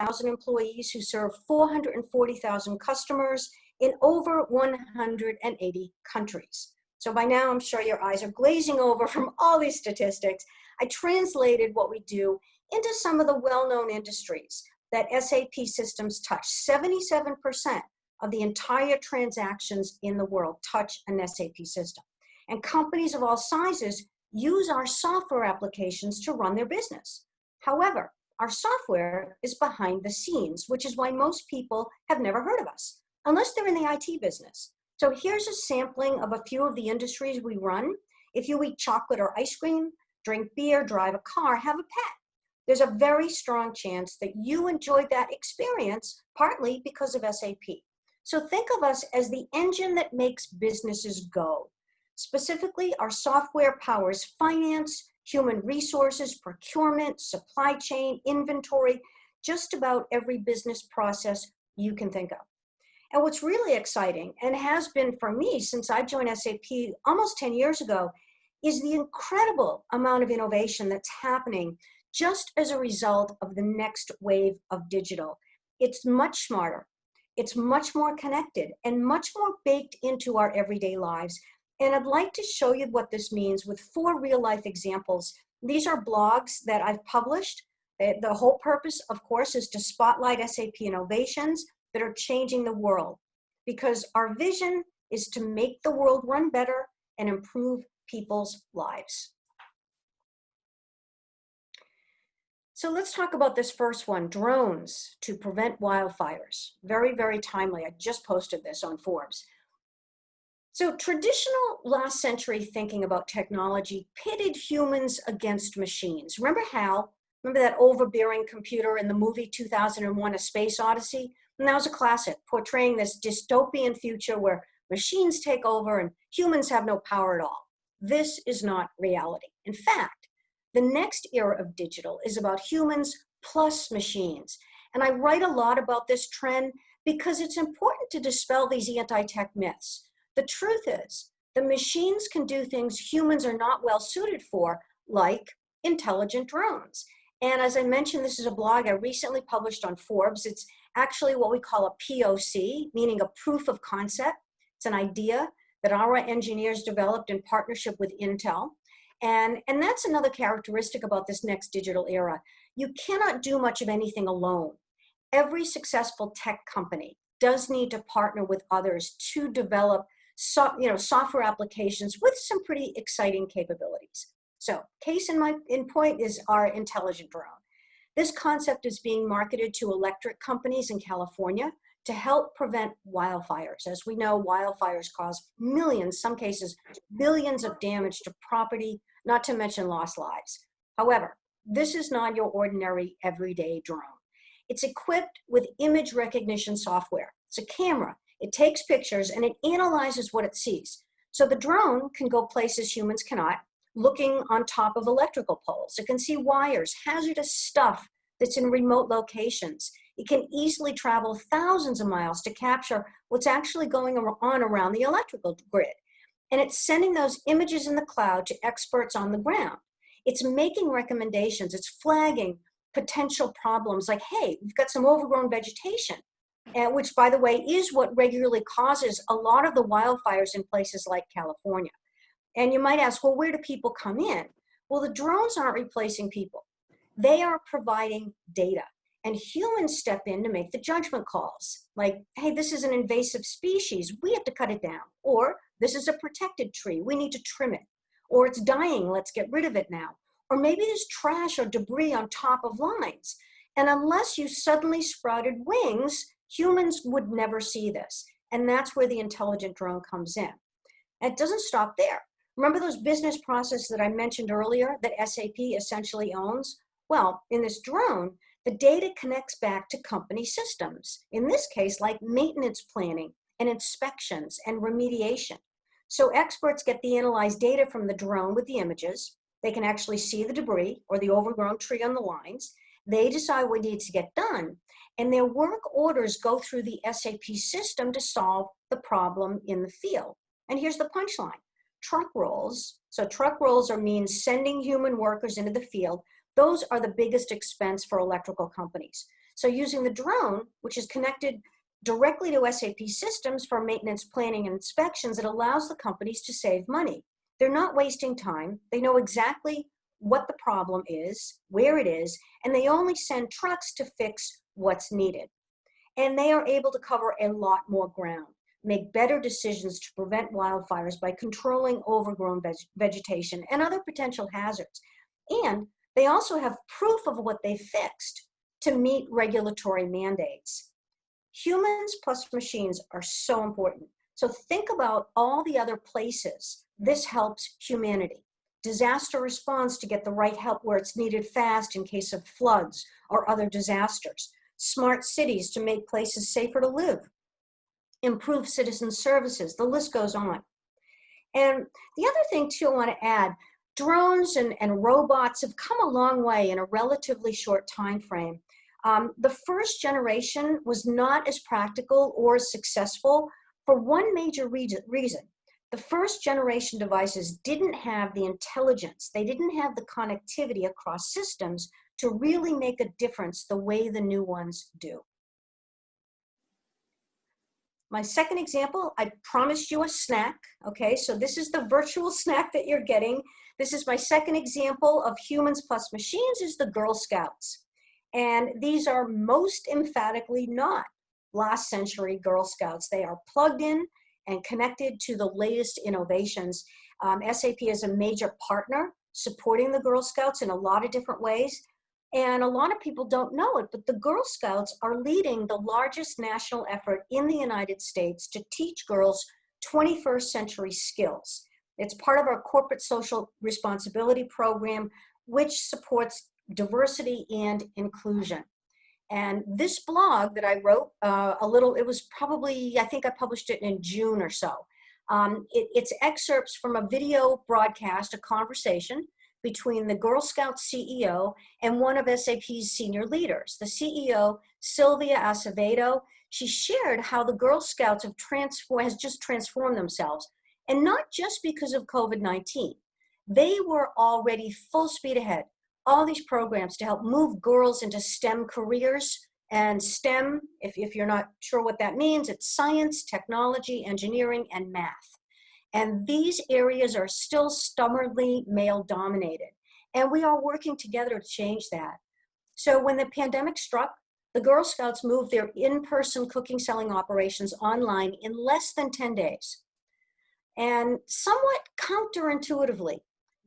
employees who serve 440,000 customers in over 180 countries. So by now, I'm sure your eyes are glazing over from all these statistics. I translated what we do into some of the well-known industries that SAP systems touch. 77% of the entire transactions in the world touch an SAP system. And companies of all sizes use our software applications to run their business. However, our software is behind the scenes, which is why most people have never heard of us, unless they're in the IT business. So here's a sampling of a few of the industries we run. If you eat chocolate or ice cream, drink beer, drive a car, have a pet, there's a very strong chance that you enjoyed that experience partly because of SAP. So think of us as the engine that makes businesses go. Specifically, our software powers finance, human resources, procurement, supply chain, inventory, just about every business process you can think of. And what's really exciting, and has been for me since I joined SAP almost 10 years ago, is the incredible amount of innovation that's happening just as a result of the next wave of digital. It's much smarter, it's much more connected, and much more baked into our everyday lives. And I'd like to show you what this means with 4 real-life examples. These are blogs that I've published. The whole purpose, of course, is to spotlight SAP innovations that are changing the world, because our vision is to make the world run better and improve people's lives. So let's talk about this first one, drones to prevent wildfires. Very, very timely. I just posted this on Forbes. So traditional last century thinking about technology pitted humans against machines. Remember HAL? Remember that overbearing computer in the movie 2001: A Space Odyssey? And that was a classic, portraying this dystopian future where machines take over and humans have no power at all. This is not reality. In fact, the next era of digital is about humans plus machines. And I write a lot about this trend because it's important to dispel these anti-tech myths. The truth is, the machines can do things humans are not well suited for, like intelligent drones. And as I mentioned, this is a blog I recently published on Forbes. It's actually what we call a POC, meaning a proof of concept. It's an idea that our engineers developed in partnership with Intel. And that's another characteristic about this next digital era. You cannot do much of anything alone. Every successful tech company does need to partner with others to develop software applications with some pretty exciting capabilities. So case in point is our intelligent drone. This concept is being marketed to electric companies in California to help prevent wildfires. As we know, wildfires cause millions, some cases billions of damage to property, not to mention lost lives. However, this is not your ordinary everyday drone. It's equipped with image recognition software. It's a camera. It takes pictures and it analyzes what it sees. So the drone can go places humans cannot, looking on top of electrical poles. It can see wires, hazardous stuff that's in remote locations. It can easily travel thousands of miles to capture what's actually going on around the electrical grid. And it's sending those images in the cloud to experts on the ground. It's making recommendations. It's flagging potential problems like, hey, we've got some overgrown vegetation, which, by the way, is what regularly causes a lot of the wildfires in places like California. And you might ask, well, where do people come in? Well, the drones aren't replacing people. They are providing data. And humans step in to make the judgment calls. Like, hey, this is an invasive species. We have to cut it down. Or this is a protected tree. We need to trim it. Or it's dying. Let's get rid of it now. Or maybe there's trash or debris on top of lines. And unless you suddenly sprouted wings, humans would never see this. And that's where the intelligent drone comes in. And it doesn't stop there. Remember those business processes that I mentioned earlier that SAP essentially owns? Well, in this drone, the data connects back to company systems. In this case, like maintenance planning and inspections and remediation. So experts get the analyzed data from the drone with the images. They can actually see the debris or the overgrown tree on the lines. They decide what needs to get done. And their work orders go through the SAP system to solve the problem in the field. And here's the punchline. Truck rolls, so truck rolls means sending human workers into the field. Those are the biggest expense for electrical companies. So using the drone, which is connected directly to SAP systems for maintenance, planning, and inspections, it allows the companies to save money. They're not wasting time. They know exactly what the problem is, where it is, and they only send trucks to fix what's needed. And they are able to cover a lot more ground, make better decisions to prevent wildfires by controlling overgrown vegetation and other potential hazards. And they also have proof of what they fixed to meet regulatory mandates. Humans plus machines are so important. So think about all the other places this helps humanity. Disaster response to get the right help where it's needed fast in case of floods or other disasters. Smart cities to make places safer to live. Improve citizen services, the list goes on. And the other thing too I want to add, drones and robots have come a long way in a relatively short time frame. The first generation was not as practical or as successful for one major reason. The first generation devices didn't have the intelligence, they didn't have the connectivity across systems to really make a difference the way the new ones do. My second example, I promised you a snack, okay? So this is the virtual snack that you're getting. This is my second example of humans plus machines is the Girl Scouts. And these are most emphatically not last century Girl Scouts. They are plugged in and connected to the latest innovations. SAP is a major partner supporting the Girl Scouts in a lot of different ways. And a lot of people don't know it, but the Girl Scouts are leading the largest national effort in the United States to teach girls 21st century skills. It's part of our corporate social responsibility program, which supports diversity and inclusion. And this blog that I wrote it was probably, I think I published it in June or so. It's excerpts from a video broadcast, a conversation between the Girl Scouts CEO and one of SAP's senior leaders. The CEO, Sylvia Acevedo, she shared how the Girl Scouts has just transformed themselves, and not just because of COVID-19. They were already full speed ahead. All these programs to help move girls into STEM careers. And STEM, if you're not sure what that means, it's science, technology, engineering, and math. And these areas are still stubbornly male dominated. And we are working together to change that. So when the pandemic struck, the Girl Scouts moved their in-person cooking selling operations online in less than 10 days. And somewhat counterintuitively,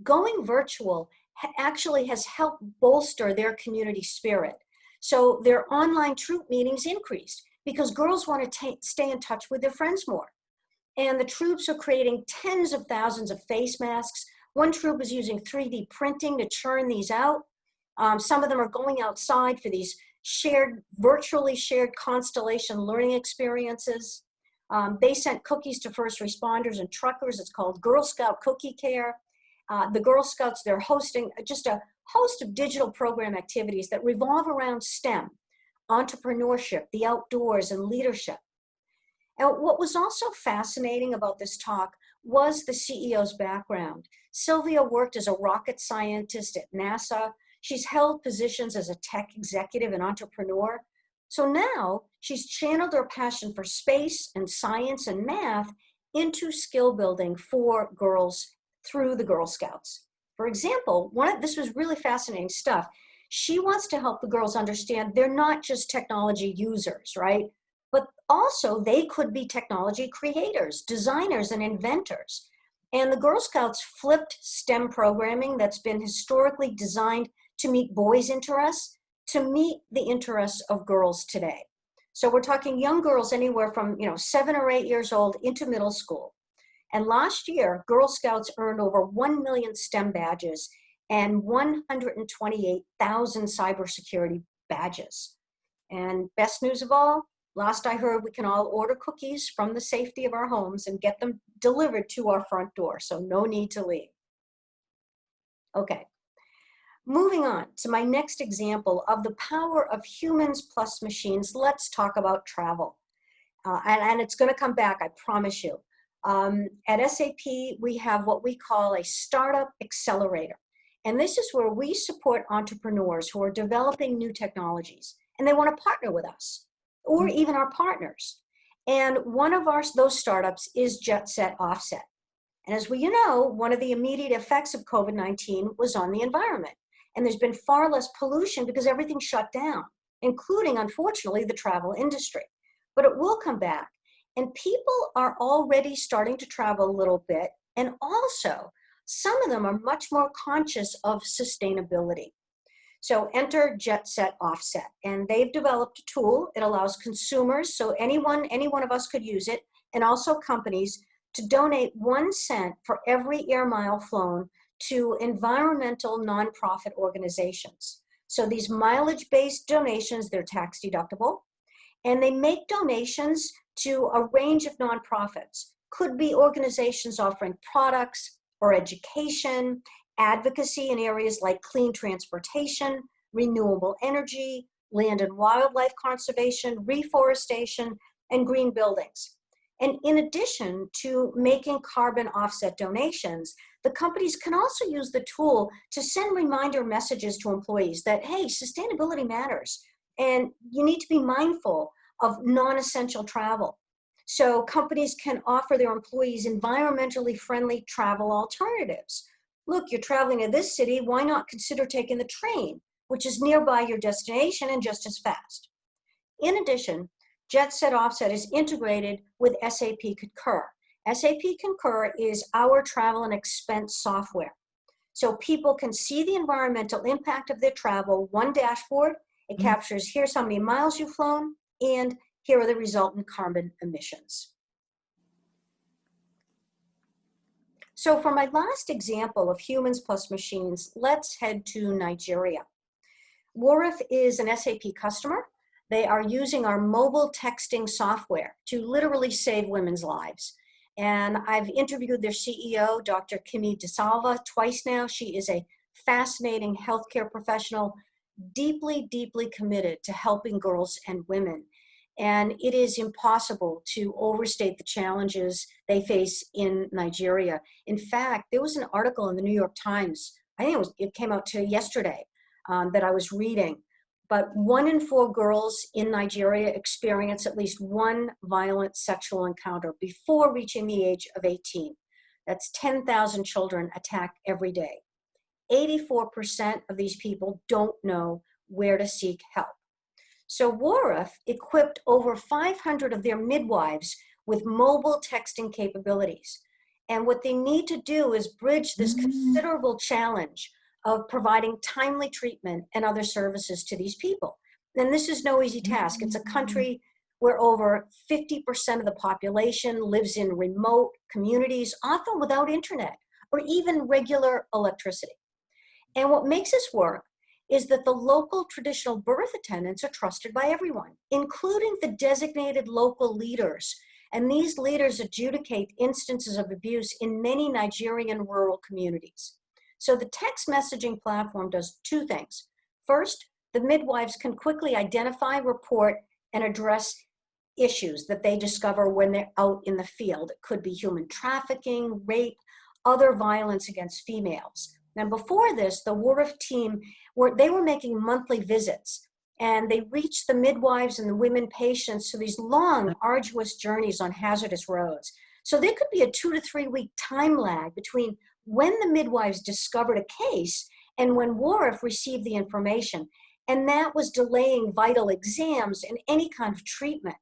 going virtual actually has helped bolster their community spirit. So their online troop meetings increased because girls want to stay in touch with their friends more. And the troops are creating tens of thousands of face masks. One troop is using 3D printing to churn these out. Some of them are going outside for these virtually shared constellation learning experiences. They sent cookies to first responders and truckers. It's called Girl Scout Cookie Care. The Girl Scouts, they're hosting just a host of digital program activities that revolve around STEM, entrepreneurship, the outdoors, and leadership. And what was also fascinating about this talk was the CEO's background. Sylvia worked as a rocket scientist at NASA. She's held positions as a tech executive and entrepreneur. So now she's channeled her passion for space and science and math into skill building for girls through the Girl Scouts. For example, this was really fascinating stuff. She wants to help the girls understand they're not just technology users, right? But also they could be technology creators, designers, and inventors. And the Girl Scouts flipped STEM programming that's been historically designed to meet boys' interests to meet the interests of girls today. So we're talking young girls anywhere from 7 or 8 years old into middle school. And last year, Girl Scouts earned over 1 million STEM badges and 128,000 cybersecurity badges. And best news of all, last I heard, we can all order cookies from the safety of our homes and get them delivered to our front door, so no need to leave. Okay, moving on to my next example of the power of humans plus machines, let's talk about travel. And it's gonna come back, I promise you. At SAP, we have what we call a startup accelerator. And this is where we support entrepreneurs who are developing new technologies. and they want to partner with us or even our partners. And one of those startups is Jet Set Offset. And as we know, one of the immediate effects of COVID-19 was on the environment. And there's been far less pollution because everything shut down, including, unfortunately, the travel industry. But it will come back. And people are already starting to travel a little bit. And also, some of them are much more conscious of sustainability. So enter Jet Set Offset. And they've developed a tool. It allows consumers, so any one of us could use it, and also companies, to donate 1 cent for every air mile flown to environmental nonprofit organizations. So these mileage-based donations, they're tax deductible, and they make donations to a range of nonprofits. Could be organizations offering products or education, advocacy in areas like clean transportation, renewable energy, land and wildlife conservation, reforestation, and green buildings. And in addition to making carbon offset donations, the companies can also use the tool to send reminder messages to employees that, hey, sustainability matters, and you need to be mindful of non-essential travel. So companies can offer their employees environmentally friendly travel alternatives. Look, you're traveling to this city, why not consider taking the train, which is nearby your destination and just as fast? In addition, Jet Set Offset is integrated with SAP Concur. SAP Concur is our travel and expense software. So people can see the environmental impact of their travel, one dashboard. It captures, here's how many miles you've flown, and here are the resultant carbon emissions. So for my last example of humans plus machines, let's head to Nigeria. Wharf is an SAP customer. They are using our mobile texting software to literally save women's lives. And I've interviewed their CEO, Dr. Kimi DeSalva, twice now. She is a fascinating healthcare professional, deeply, deeply committed to helping girls and women. And it is impossible to overstate the challenges they face in Nigeria. In fact, there was an article in the New York Times, I think it came out yesterday, that I was reading. But 1 in 4 girls in Nigeria experience at least one violent sexual encounter before reaching the age of 18. That's 10,000 children attacked every day. 84% of these people don't know where to seek help. So WARF equipped over 500 of their midwives with mobile texting capabilities. And what they need to do is bridge this considerable challenge of providing timely treatment and other services to these people. And this is no easy task. It's a country where over 50% of the population lives in remote communities, often without internet or even regular electricity. And what makes this work is that the local traditional birth attendants are trusted by everyone, including the designated local leaders. And these leaders adjudicate instances of abuse in many Nigerian rural communities. So the text messaging platform does 2 things. First, the midwives can quickly identify, report, and address issues that they discover when they're out in the field. It could be human trafficking, rape, other violence against females. Now, before this, the WARF team, they were making monthly visits, and they reached the midwives and the women patients to these long, arduous journeys on hazardous roads. So there could be a 2 to 3 week time lag between when the midwives discovered a case and when WARF received the information. And that was delaying vital exams and any kind of treatment.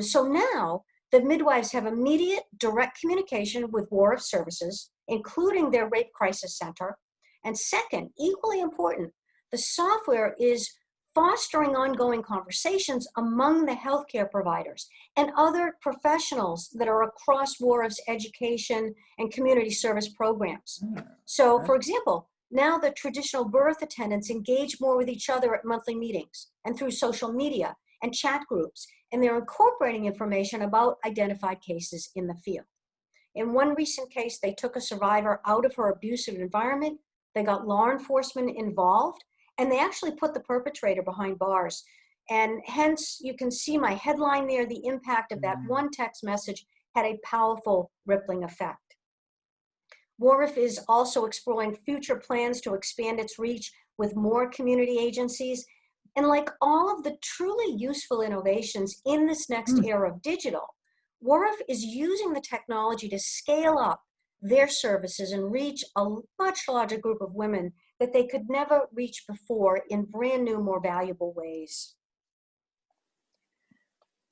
So now the midwives have immediate direct communication with WARF services, including their rape crisis center. And second, equally important, the software is fostering ongoing conversations among the healthcare providers and other professionals that are across WARF's education and community service programs. So, for example, now the traditional birth attendants engage more with each other at monthly meetings and through social media and chat groups, and they're incorporating information about identified cases in the field. In one recent case, they took a survivor out of her abusive environment. They got law enforcement involved, and they actually put the perpetrator behind bars. And hence, you can see my headline there, the impact of that one text message had a powerful rippling effect. WARF is also exploring future plans to expand its reach with more community agencies, And like all of the truly useful innovations in this next era of digital, Wharf is using the technology to scale up their services and reach a much larger group of women that they could never reach before in brand new, more valuable ways.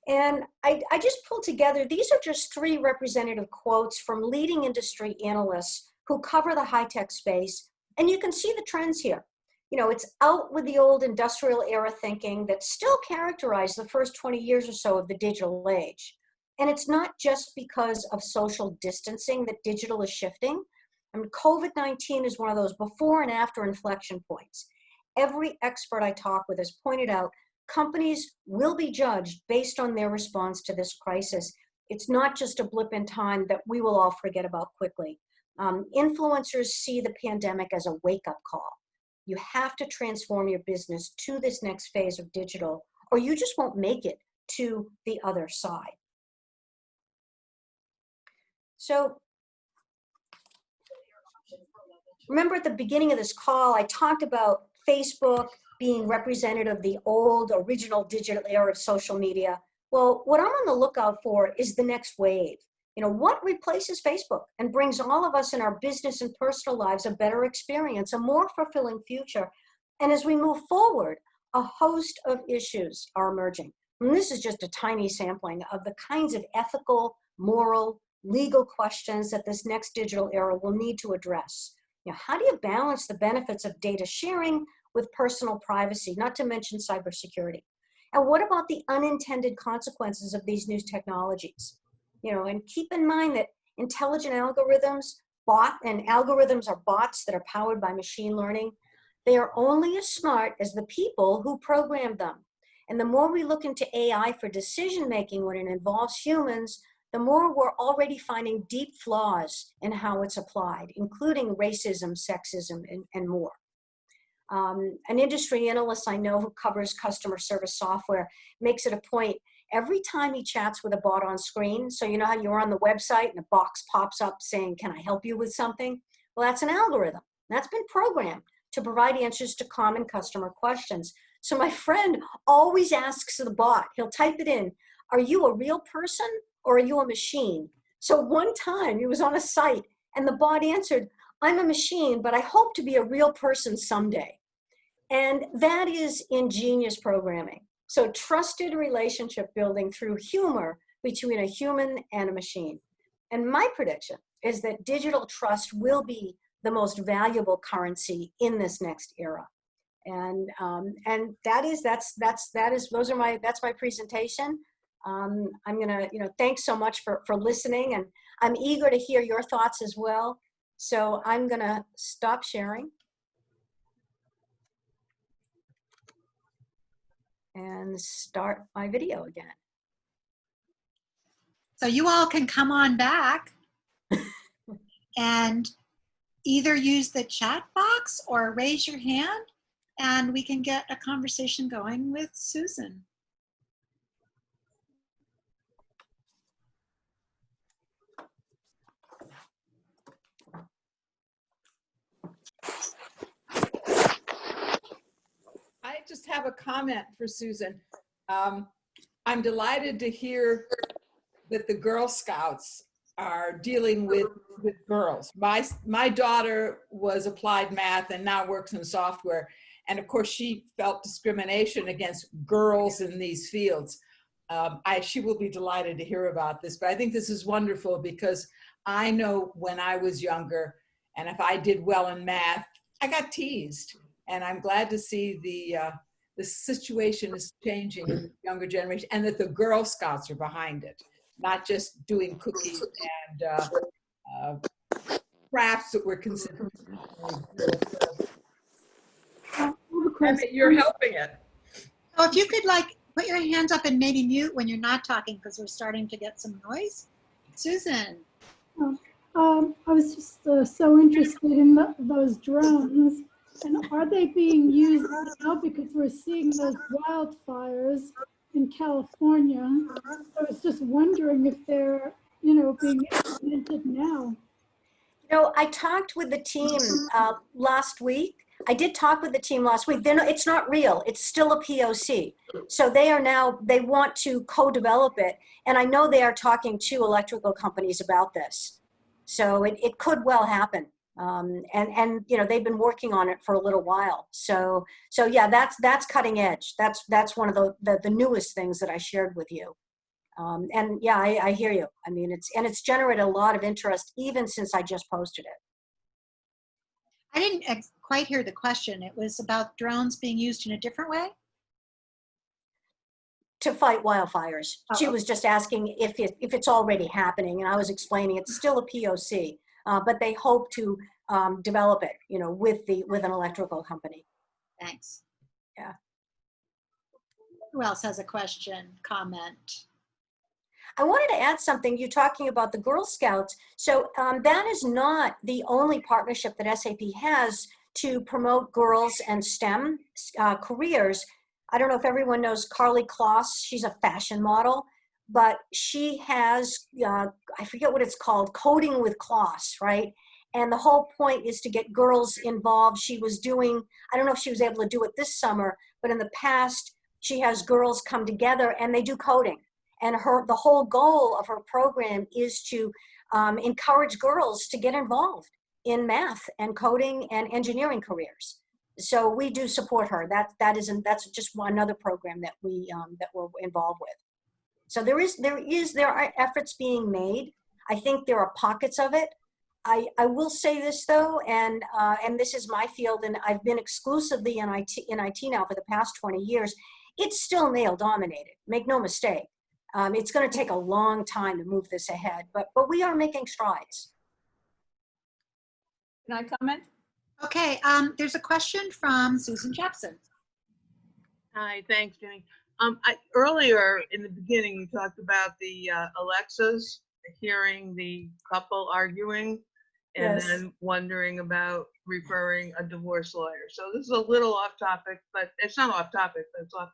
And I just pulled together, these are just 3 representative quotes from leading industry analysts who cover the high-tech space. And you can see the trends here. You know, it's out with the old industrial era thinking that still characterized the first 20 years or so of the digital age. And it's not just because of social distancing that digital is shifting. I mean, COVID-19 is one of those before and after inflection points. Every expert I talk with has pointed out companies will be judged based on their response to this crisis. It's not just a blip in time that we will all forget about quickly. Influencers see the pandemic as a wake-up call. You have to transform your business to this next phase of digital, or you just won't make it to the other side. So remember at the beginning of this call, I talked about Facebook being representative of the old original digital era of social media. Well, what I'm on the lookout for is the next wave. You know, what replaces Facebook and brings all of us in our business and personal lives a better experience, a more fulfilling future. And as we move forward, a host of issues are emerging. And this is just a tiny sampling of the kinds of ethical, moral, legal questions that this next digital era will need to address. You know, how do you balance the benefits of data sharing with personal privacy, not to mention cybersecurity? And what about the unintended consequences of these new technologies? You know, and keep in mind that intelligent algorithms, algorithms are bots that are powered by machine learning. They are only as smart as the people who programmed them. And the more we look into AI for decision-making when it involves humans, the more we're already finding deep flaws in how it's applied, including racism, sexism, and more. An industry analyst I know who covers customer service software makes it a point every time he chats with a bot on screen. So you know how you're on the website and a box pops up saying, "Can I help you with something?" Well, that's an algorithm. That's been programmed to provide answers to common customer questions. So my friend always asks the bot, he'll type it in, "Are you a real person or are you a machine?" So one time he was on a site and the bot answered, "I'm a machine, but I hope to be a real person someday." And that is ingenious programming. So trusted relationship building through humor between a human and a machine. And my prediction is that digital trust will be the most valuable currency in this next era. And that's my presentation. I'm gonna, thanks so much for listening, and I'm eager to hear your thoughts as well. So I'm gonna stop sharing and start my video again. So you all can come on back and either use the chat box or raise your hand, and we can get a conversation going with Susan. I just have a comment for Susan. I'm delighted to hear that the Girl Scouts are dealing with girls. My daughter was applied math and now works in software. And of course, she felt discrimination against girls in these fields. She will be delighted to hear about this, but I think this is wonderful because I know when I was younger, and if I did well in math, I got teased. And I'm glad to see the situation is changing in the younger generation, and that the Girl Scouts are behind it, not just doing cookies and crafts that were considered. I mean, you're helping it. So if you could put your hands up and maybe mute when you're not talking, because we're starting to get some noise. Susan. I was just so interested in those drones. And are they being used now? Because we're seeing those wildfires in California. I was just wondering if they're, being implemented now. I talked with the team last week. I did talk with the team last week. It's not real. It's still a POC. So they want to co-develop it. And I know they are talking to electrical companies about this. So it could well happen. And they've been working on it for a little while. So yeah, that's cutting edge. That's one of the newest things that I shared with you. And yeah, I hear you. I mean, it's generated a lot of interest even since I just posted it. I didn't quite hear the question. It was about drones being used in a different way? To fight wildfires. Oh, She okay. was just asking if it's already happening, and I was explaining it's still a POC, but they hope to develop it, with an electrical company. Thanks. Yeah. Who else has a question, comment? I wanted to add something. You're talking about the Girl Scouts. So that is not the only partnership that SAP has to promote girls and STEM careers. I don't know if everyone knows Carly Kloss. She's a fashion model, but she has, I forget what it's called, Coding with Kloss, right? And the whole point is to get girls involved. She was doing, I don't know if she was able to do it this summer, but in the past, she has girls come together and they do coding. And the whole goal of her program is to encourage girls to get involved in math and coding and engineering careers. So we do support her. That's just another program that we're involved with. So there are efforts being made. I think there are pockets of it. I will say this though, and this is my field, and I've been exclusively in IT now for the past 20 years. It's still male dominated. Make no mistake. It's going to take a long time to move this ahead, but we are making strides. Can I comment? Okay, there's a question from Susan Jepson. Hi, thanks, Jenny. Earlier in the beginning, you talked about the Alexas, hearing the couple arguing, and Yes. then wondering about referring a divorce lawyer. So this is a little off topic, but it's not off topic, but it's off.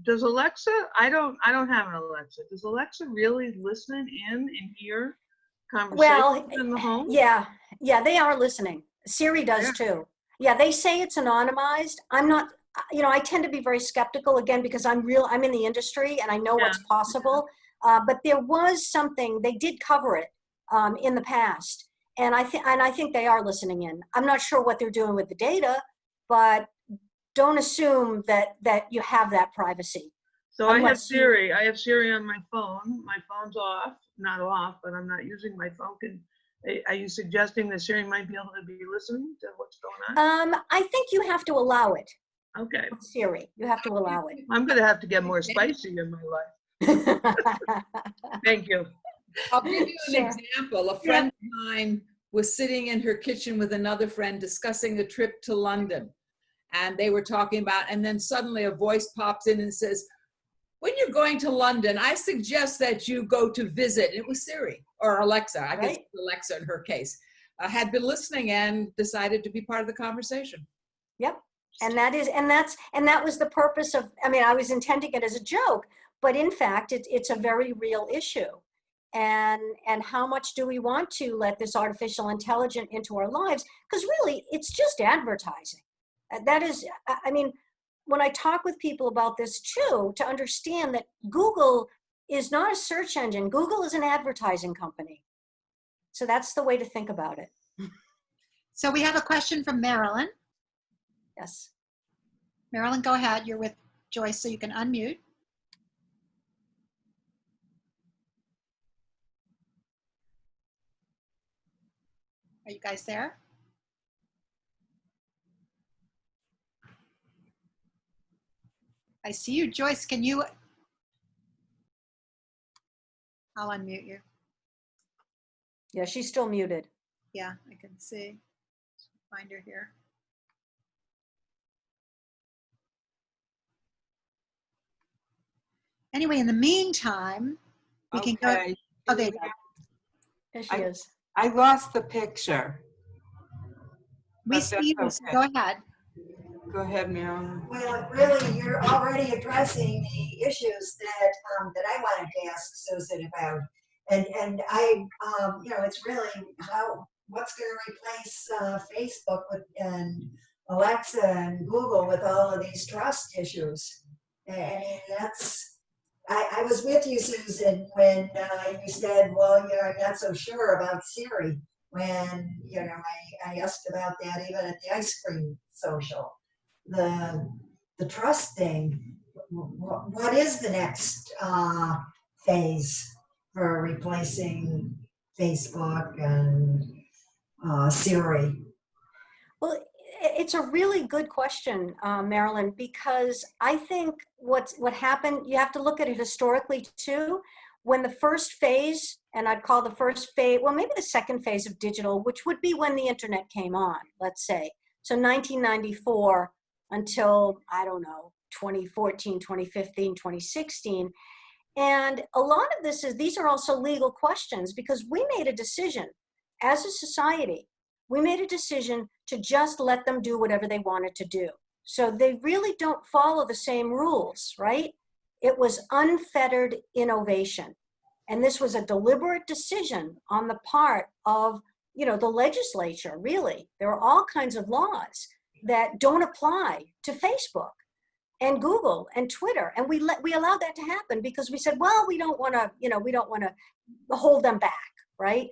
Does Alexa? I don't have an Alexa. Does Alexa really listen in and hear conversations Well, in the home? yeah, they are listening. Siri does too. Yeah, they say it's anonymized. I'm not, I tend to be very skeptical again because I'm in the industry and I know what's possible. But there was something, they did cover it in the past. And I think they are listening in. I'm not sure what they're doing with the data, but don't assume that you have that privacy. So I have Siri. I have Siri on my phone. My phone's off, not off, but I'm not using my phone. Are you suggesting that Siri might be able to be listening to what's going on? I think you have to allow it. Okay. Siri, you have to allow it. I'm going to have to get more spicy in my life. Thank you. I'll give you an Sure. example. A friend of mine was sitting in her kitchen with another friend discussing a trip to London. And they were talking about, and then suddenly a voice pops in and says, when you're going to London, I suggest that you go to visit. It was Siri or Alexa, I guess Alexa in her case, had been listening and decided to be part of the conversation. Yep. And that was the purpose of, I was intending it as a joke, but in fact, it's a very real issue. And how much do we want to let this artificial intelligence into our lives? Because really, it's just advertising. That is, when I talk with people about this too, to understand that Google is not a search engine. Google is an advertising company. So that's the way to think about it. So we have a question from Marilyn. Yes. Marilyn, go ahead. You're with Joyce, so you can unmute. Are you guys there? I see you, Joyce. Can you? I'll unmute you. Yeah, she's still muted. Yeah, I can see. Find her here. Anyway, in the meantime, we can go. Okay. Oh, there you go. There she is. I lost the picture. We But see you. that's So okay. go ahead. Go ahead, Marilyn. Well, really, you're already addressing the issues that I wanted to ask Susan about, and I, it's really how what's going to replace Facebook and Alexa and Google with all of these trust issues? I mean, I was with you, Susan, when you said, well, you're not so sure about Siri. When, I asked about that even at the ice cream social. The trust thing, what is the next phase for replacing Facebook and Siri? Well, it's a really good question, Marilyn, because I think what happened, you have to look at it historically too. When the first phase, and I'd call the first phase, well, maybe the second phase of digital, which would be when the internet came on, let's say. So 1994 until, I don't know, 2014, 2015, 2016. And a lot of these are also legal questions because we made a decision as a society. We made a decision to just let them do whatever they wanted to do. So they really don't follow the same rules, right? It was unfettered innovation. And this was a deliberate decision on the part of, the legislature, really. There are all kinds of laws that don't apply to Facebook and Google and Twitter. And we allowed that to happen because we said, well, we don't want to hold them back, right?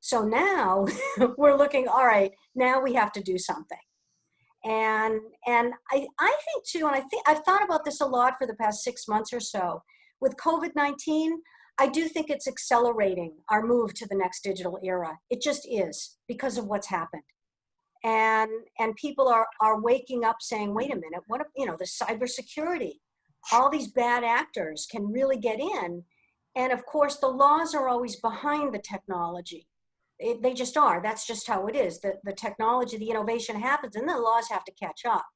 So now we're looking, all right, now we have to do something. And I think too, and I've thought about this a lot for the past 6 months or so. With COVID-19, I do think it's accelerating our move to the next digital era. It just is because of what's happened. And people are waking up saying, wait a minute, what, the cybersecurity, all these bad actors can really get in. And of course, the laws are always behind the technology. They just are. That's just how it is. The technology, the innovation happens, and the laws have to catch up.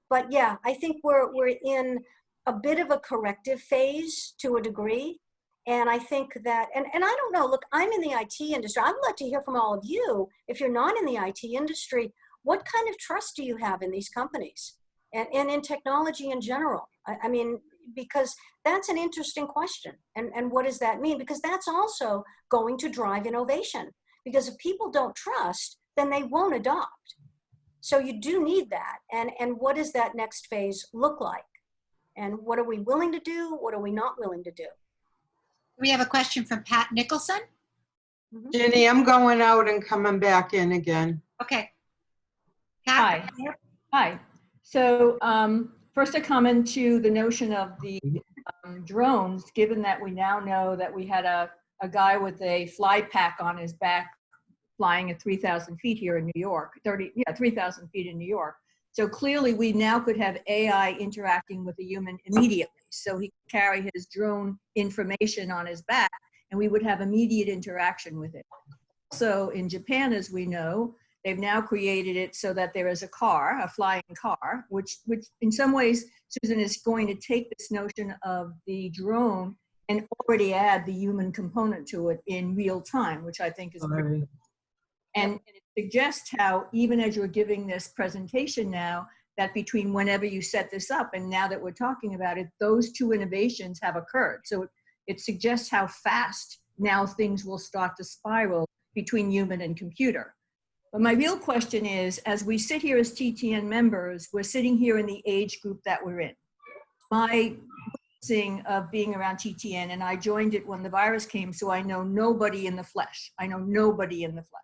But yeah, I think we're in a bit of a corrective phase to a degree. And I think that, and I don't know, look, I'm in the IT industry. I'd like to hear from all of you. If you're not in the IT industry, what kind of trust do you have in these companies and in technology in general? I mean, because that's an interesting question. And what does that mean? Because that's also going to drive innovation. Because if people don't trust, then they won't adopt. So you do need that. And what does that next phase look like? And what are we willing to do? What are we not willing to do? We have a question from Pat Nicholson. Ginny, I'm going out and coming back in again. Okay. Pat, Hi. Hi. So first a comment to the notion of the drones, given that we now know that we had a guy with a fly pack on his back flying at 3,000 feet here in New York, 3,000 feet in New York. So clearly we now could have AI interacting with a human immediately. So he could carry his drone information on his back and we would have immediate interaction with it. So in Japan, as we know, they've now created it so that there is a car, a flying car, which in some ways, Susan, is going to take this notion of the drone and already add the human component to it in real time, which I think is pretty cool. And it suggests how, even as you're giving this presentation now, that between whenever you set this up and now that we're talking about it, those two innovations have occurred. So it suggests how fast now things will start to spiral between human and computer. But my real question is, as we sit here as TTN members, we're sitting here in the age group that we're in. My of being around TTN, and I joined it when the virus came, so I know nobody in the flesh. I know nobody in the flesh.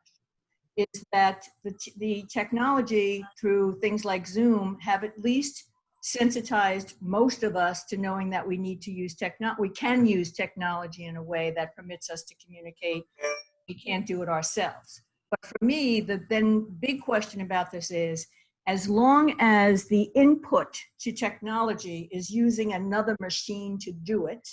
Is that the technology through things like Zoom have at least sensitized most of us to knowing that we need to use we can use technology in a way that permits us to communicate. We can't do it ourselves. But for me, the then big question about this is, as long as the input to technology is using another machine to do it,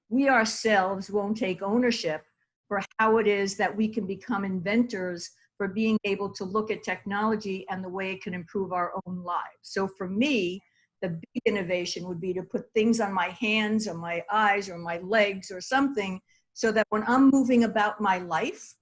we ourselves won't take ownership for how it is that we can become inventors for being able to look at technology and the way it can improve our own lives. So for me, the big innovation would be to put things on my hands or my eyes or my legs or something so that when I'm moving about my life,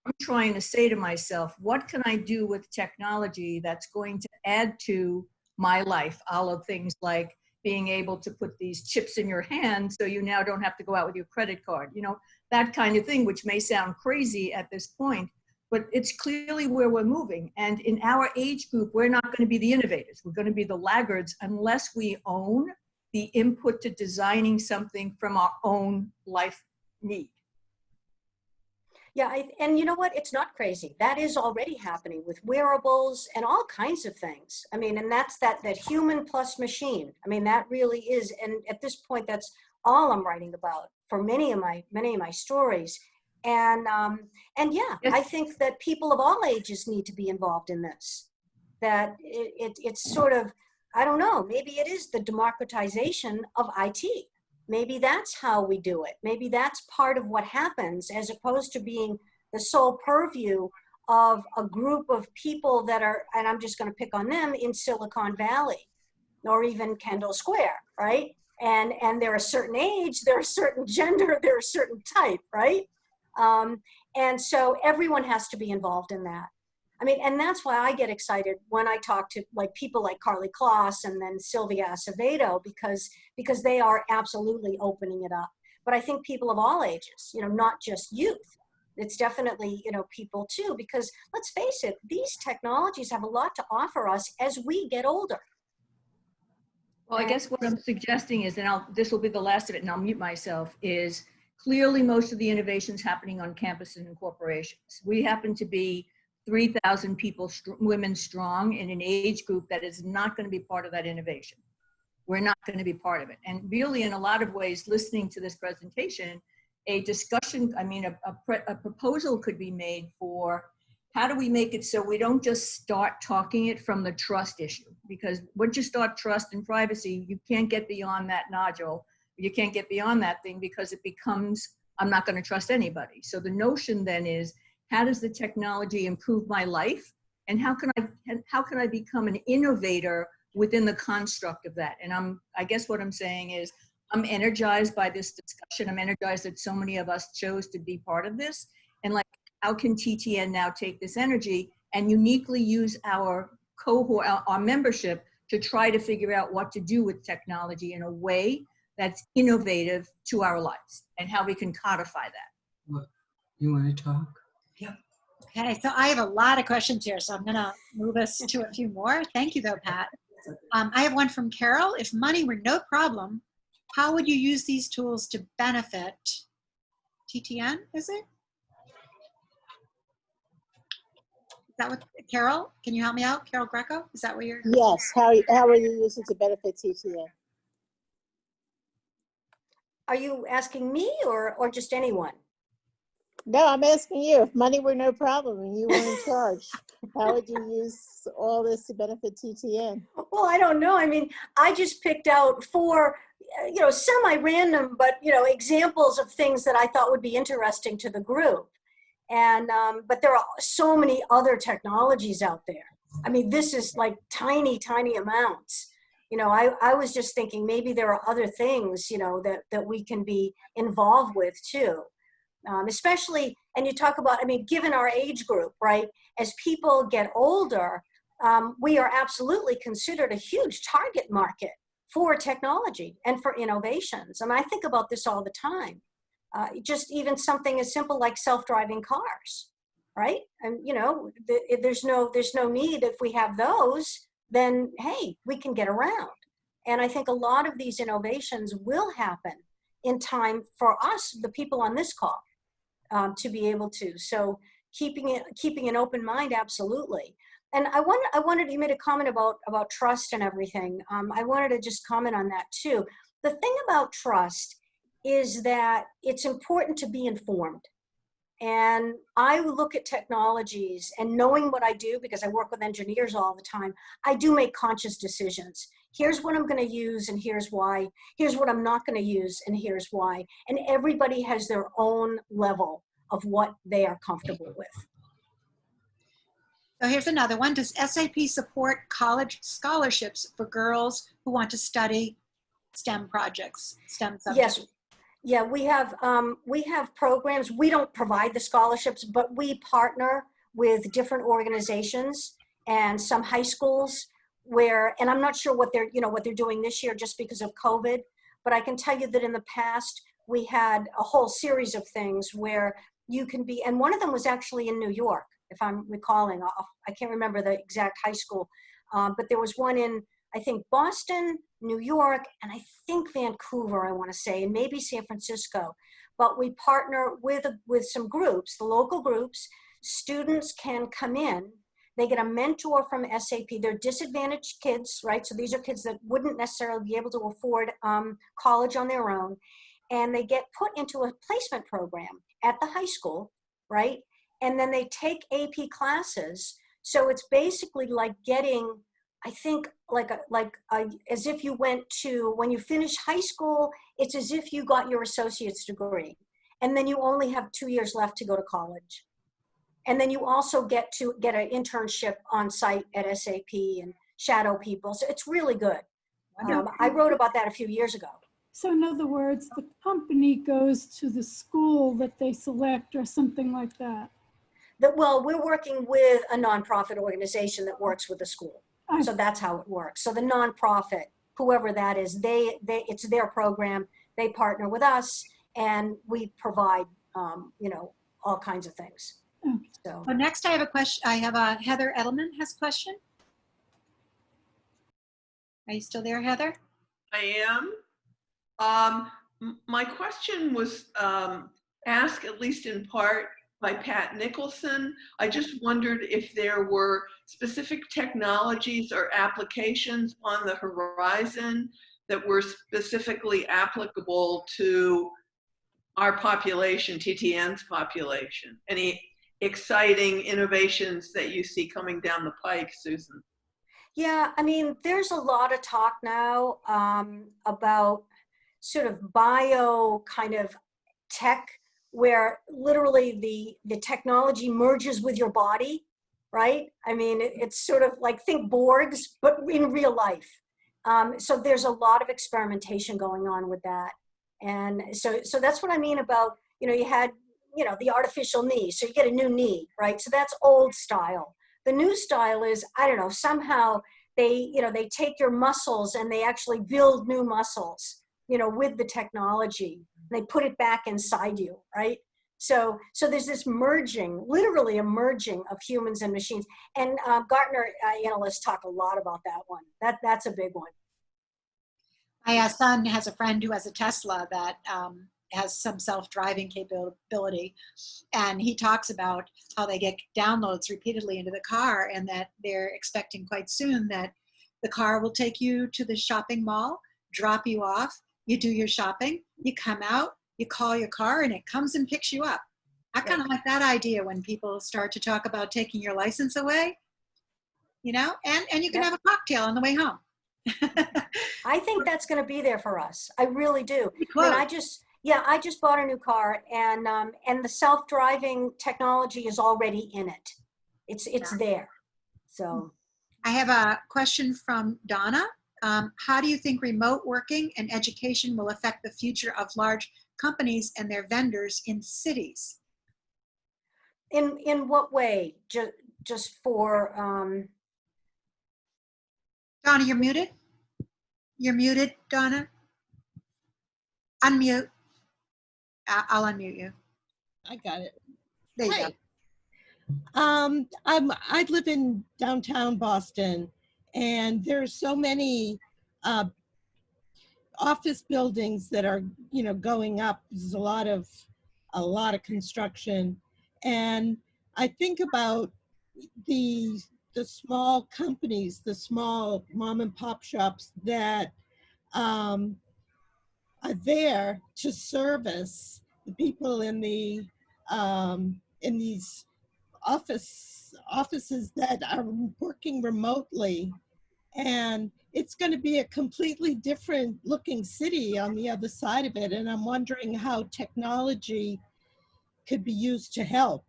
I'm trying to say to myself, what can I do with technology that's going to add to my life? All of things like being able to put these chips in your hand so you now don't have to go out with your credit card, you know, that kind of thing, which may sound crazy at this point. but it's clearly where we're moving. And in our age group, we're not going to be the innovators. We're going to be the laggards unless we own the input to designing something from our own life need. Yeah, and you know what? It's not crazy. That is already happening with wearables and all kinds of things. I mean, and that's that human plus machine. I mean, that really is. And at this point, that's all I'm writing about for many of my stories. And yeah, Yes. I think that people of all ages need to be involved in this. That it's sort of, I don't know, maybe it is the democratization of IT. Maybe that's how we do it. Maybe that's part of what happens, as opposed to being the sole purview of a group of people that are, and I'm just going to pick on them, in Silicon Valley or even Kendall Square, right? And they're a certain age, they're a certain gender, they're a certain type, right? And so everyone has to be involved in that. I mean, and that's why I get excited when I talk to like people like Carly Kloss and then Sylvia Acevedo, because they are absolutely opening it up. But I think people of all ages, you know, not just youth. It's definitely, you know, people too, because let's face it, these technologies have a lot to offer us as we get older. Well, I guess what I'm suggesting is, and this will be the last of it, and I'll mute myself, is clearly most of the innovations happening on campuses and corporations. We happen to be 3,000 people, women strong, in an age group that is not going to be part of that innovation. We're not going to be part of it. And really, in a lot of ways, listening to this presentation, a discussion, I mean, a proposal could be made for how do we make it so we don't just start talking it from the trust issue? Because once you start trust and privacy, you can't get beyond that nodule. You can't get beyond that thing because it becomes, I'm not going to trust anybody. So the notion then is, how does the technology improve my life? And how can I become an innovator within the construct of that? And I guess what I'm saying is, I'm energized by this discussion. I'm energized that so many of us chose to be part of this. And like, how can TTN now take this energy and uniquely use our cohort, our membership, to try to figure out what to do with technology in a way that's innovative to our lives, and how we can codify that. What, you want to talk? Okay, so I have a lot of questions here, so I'm going to move us to a few more. Thank you, though, Pat. I have one from Carol. If money were no problem, how would you use these tools to benefit TTN, is it? Is that what, Carol, can you help me out? Carol Greco, is that what you're? Yes, how will you use it to benefit TTN? Are you asking me or just anyone? No, I'm asking you, if money were no problem and you were in charge, how would you use all this to benefit TTN? Well, I don't know. I mean, I just picked out 4, you know, semi-random, but, you know, examples of things that I thought would be interesting to the group. And, but there are so many other technologies out there. I mean, this is like tiny, tiny amounts. You know, I was just thinking maybe there are other things, you know, that we can be involved with too. Especially, and you talk about, I mean, given our age group, right? As people get older, we are absolutely considered a huge target market for technology and for innovations. And I think about this all the time. Just even something as simple like self-driving cars, right? And you know, there's no need. If we have those, then hey, we can get around. And I think a lot of these innovations will happen in time for us, the people on this call, to be able to. So keeping an open mind, absolutely. And I wanted, you made a comment about trust and everything. I wanted to just comment on that too. The thing about trust is that it's important to be informed. And I look at technologies, and knowing what I do, because I work with engineers all the time, I do make conscious decisions. Here's what I'm going to use and here's why. Here's what I'm not going to use and here's why. And everybody has their own level of what they are comfortable with. So here's another one. Does SAP support college scholarships for girls who want to study STEM projects, STEM subjects? Yes. Yeah, we have programs. We don't provide the scholarships, but we partner with different organizations and some high schools where, and I'm not sure what they're doing this year just because of COVID, but I can tell you that in the past we had a whole series of things where you can be, and one of them was actually in New York. if I'm recalling. I can't remember the exact high school, but there was one in, I think, Boston, New York, and I think Vancouver, I want to say, and maybe San Francisco. But we partner with some groups, the local groups. Students can come in. They get a mentor from SAP. They're disadvantaged kids, right? So these are kids that wouldn't necessarily be able to afford college on their own. And they get put into a placement program at the high school, right? And then they take AP classes. So it's basically like getting, I think, as if you went to, when you finish high school, it's as if you got your associate's degree. And then you only have 2 years left to go to college. And then you also get an internship on site at SAP and shadow people. So it's really good. I wrote about that a few years ago. So in other words, the company goes to the school that they select or something like that. Well, we're working with a nonprofit organization that works with the school. So that's how it works. So the nonprofit, whoever that is, it's their program. They partner with us, and we provide, all kinds of things. So next I have a question. I have Heather Edelman has a question. Are you still there, Heather? I am. My question was asked, at least in part, by Pat Nicholson. I just wondered if there were specific technologies or applications on the horizon that were specifically applicable to our population, TTN's population. Any exciting innovations that you see coming down the pike, Susan? yeah, I mean, there's a lot of talk now about sort of bio kind of tech, where literally the technology merges with your body, right? I mean, it's sort of like, think Borgs, but in real life. So there's a lot of experimentation going on with that. And so that's what I mean about, you had, the artificial knee. So you get a new knee, right? So that's old style. The new style is, I don't know, somehow they take your muscles and they actually build new muscles, with the technology. They put it back inside you, right? So there's this merging, literally a merging of humans and machines. And Gartner analysts talk a lot about that one. That's a big one. My son has a friend who has a Tesla that has some self-driving capability. And he talks about how they get downloads repeatedly into the car, and that they're expecting quite soon that the car will take you to the shopping mall, drop you off, you do your shopping, you come out, you call your car, and it comes and picks you up. I kind of like that idea when people start to talk about taking your license away, and you can have a cocktail on the way home. I think that's going to be there for us. I really do. Close. And I just bought a new car, and the self-driving technology is already in it. It's there. So I have a question from Donna. How do you think remote working and education will affect the future of large companies and their vendors in cities? in what way? Just for Donna, you're muted. You're muted, Donna. Unmute. I'll unmute you. I got it. There you Hi. go. I live in downtown Boston, and there's so many office buildings that are, going up. There's a lot of construction, and I think about the small companies, the small mom and pop shops that are there to service the people in the in these offices that are working remotely, and it's going to be a completely different looking city on the other side of it, and I'm wondering how technology could be used to help.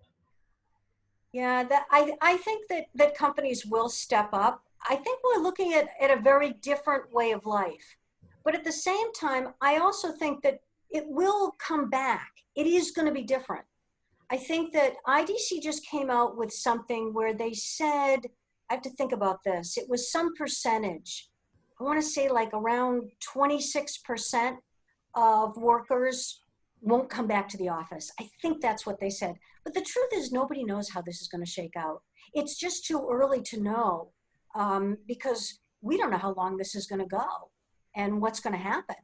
Yeah, I think that companies will step up. I think we're looking at a very different way of life. But at the same time, I also think that it will come back. It is going to be different. I think that IDC just came out with something where they said, I have to think about this, it was some percentage. I want to say like around 26% of workers won't come back to the office. I think that's what they said. But the truth is, nobody knows how this is going to shake out. It's just too early to know because we don't know how long this is going to go and what's going to happen.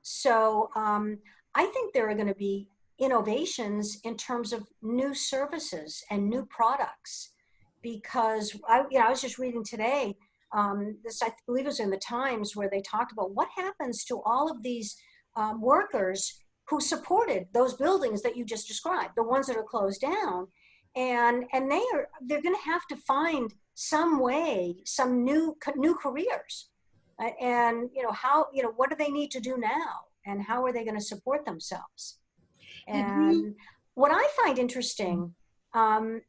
So I think there are going to be innovations in terms of new services and new products, because I was just reading today, this I believe it was in the Times, where they talked about what happens to all of these workers who supported those buildings that you just described, the ones that are closed down, and they're going to have to find some way, some new careers, and how what do they need to do now, and how are they going to support themselves? And what I find interesting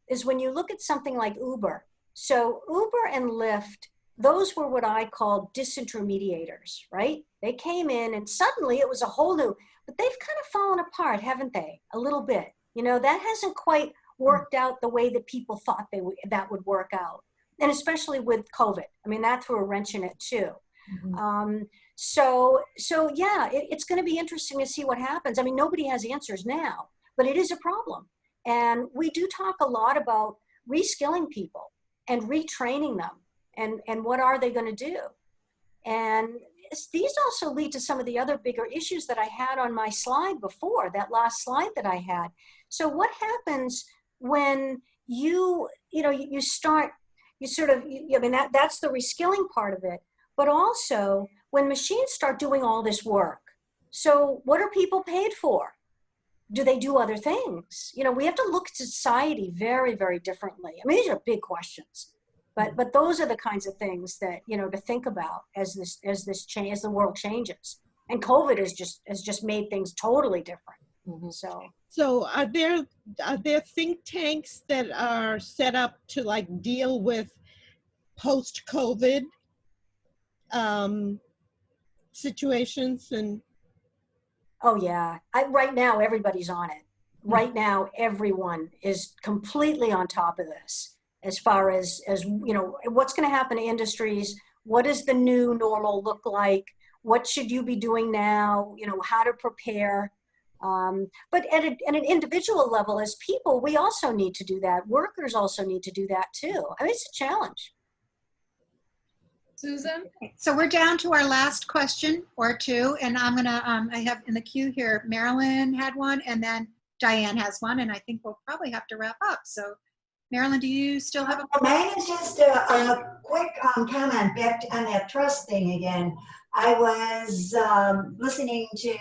is when you look at something like Uber. So Uber and Lyft, those were what I call disintermediators, right? They came in and suddenly it was a whole new, but they've kind of fallen apart, haven't they? A little bit. That hasn't quite worked out the way that people thought that would work out. And especially with COVID. I mean, that threw a wrench in it too. So yeah, it's going to be interesting to see what happens. I mean, nobody has answers now, but it is a problem. And we do talk a lot about reskilling people and retraining them, and what are they going to do? And these also lead to some of the other bigger issues that I had on my slide before, that last slide that I had. So what happens when that's the reskilling part of it, but also when machines start doing all this work. So what are people paid for? Do they do other things? We have to look at society very, very differently. I mean, these are big questions, but those are the kinds of things that, to think about as the world changes. And COVID has just made things totally different. So are there think tanks that are set up to deal with post-COVID situations? And oh yeah, right now everybody's on it. Right now everyone is completely on top of this, as far as what's going to happen to industries, what does the new normal look like, what should you be doing now, how to prepare. But at an individual level, as people, we also need to do that. Workers also need to do that too. I mean, it's a challenge. Susan? So we're down to our last question or two, and I'm gonna, I have in the queue here, Marilyn had one, and then Diane has one, and I think we'll probably have to wrap up. So Marilyn, do you still have a question? Mine is just a quick comment back on that trust thing again. I was listening to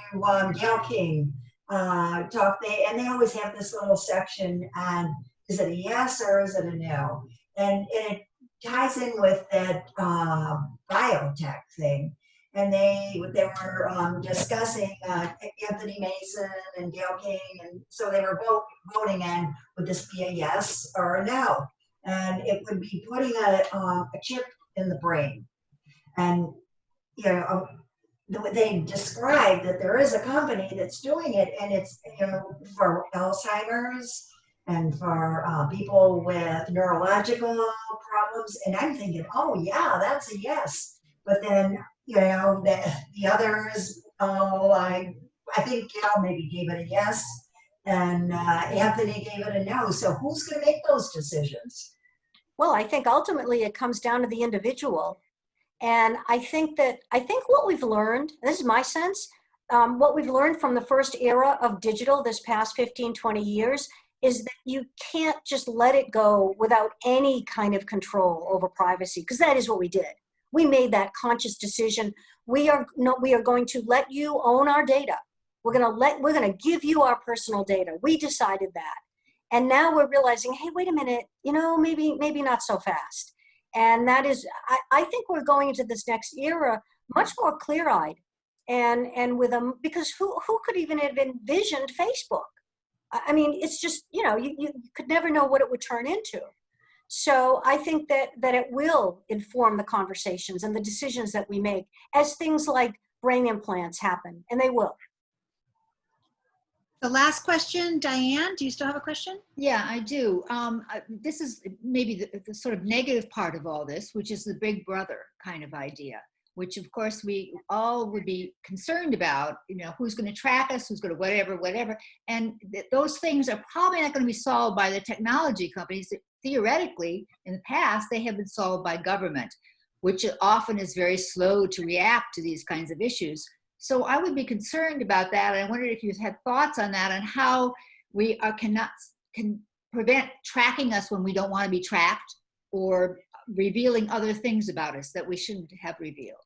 Gail King talk, and they always have this little section on, is it a yes or is it a no? And it ties in with that biotech thing. And they were discussing Anthony Mason and Gail King, and so they were voting on, would this be a yes or a no? And it would be putting a chip in the brain. And they described that there is a company that's doing it, and it's for Alzheimer's and for people with neurological problems. And I'm thinking, oh yeah, that's a yes. But then the others, I think Gail maybe gave it a yes, and Anthony gave it a no. So who's going to make those decisions? Well, I think ultimately it comes down to the individual. And I think what we've learned, this is my sense, what we've learned from the first era of digital this past 15, 20 years is that you can't just let it go without any kind of control over privacy, because that is what we did. We made that conscious decision. We are going to let you own our data. We're going to give you our personal data. We decided that. And now we're realizing, hey, wait a minute, maybe not so fast. And that is, I think we're going into this next era much more clear-eyed, and with them, because who could even have envisioned Facebook? I mean, it's just, you could never know what it would turn into. So I think that it will inform the conversations and the decisions that we make as things like brain implants happen, and they will. The last question, Diane, do you still have a question? Yeah, I do. This is maybe the sort of negative part of all this, which is the big brother kind of idea. which of course we all would be concerned about, who's going to track us, who's going to whatever. And those things are probably not going to be solved by the technology companies. Theoretically, in the past, they have been solved by government, which often is very slow to react to these kinds of issues. So I would be concerned about that. And I wondered if you had thoughts on that, and how we can prevent tracking us when we don't want to be tracked, or revealing other things about us that we shouldn't have revealed.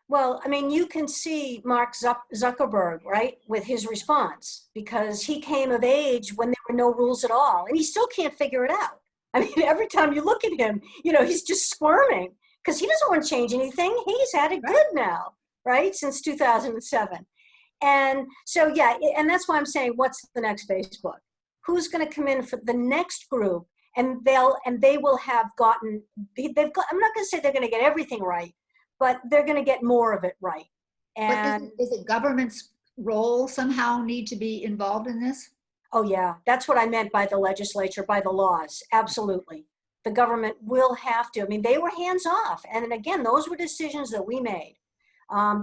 Well, I mean, you can see Mark Zuckerberg, right, with his response, because he came of age when there were no rules at all, and he still can't figure it out. I mean, every time you look at him, he's just squirming because he doesn't want to change anything. He's had it good now, right, since 2007. And so, yeah, and that's why I'm saying, what's the next Facebook? Who's going to come in for the next group? And they will have gotten, I'm not going to say they're going to get everything right, but they're going to get more of it right. And but is it government's role somehow need to be involved in this? Oh yeah, that's what I meant by the legislature, by the laws. Absolutely. The government will have to. I mean, they were hands off. And again, those were decisions that we made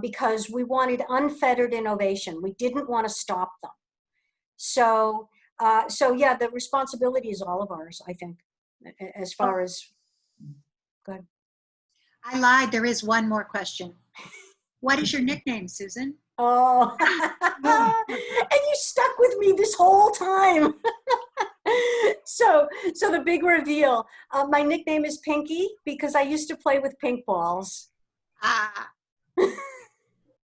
because we wanted unfettered innovation. We didn't want to stop them. So yeah, the responsibility is all of ours, I think, as far as, good. I lied. There is one more question. What is your nickname, Susan? Oh, and you stuck with me this whole time. So the big reveal. My nickname is Pinky because I used to play with pink balls. Ah.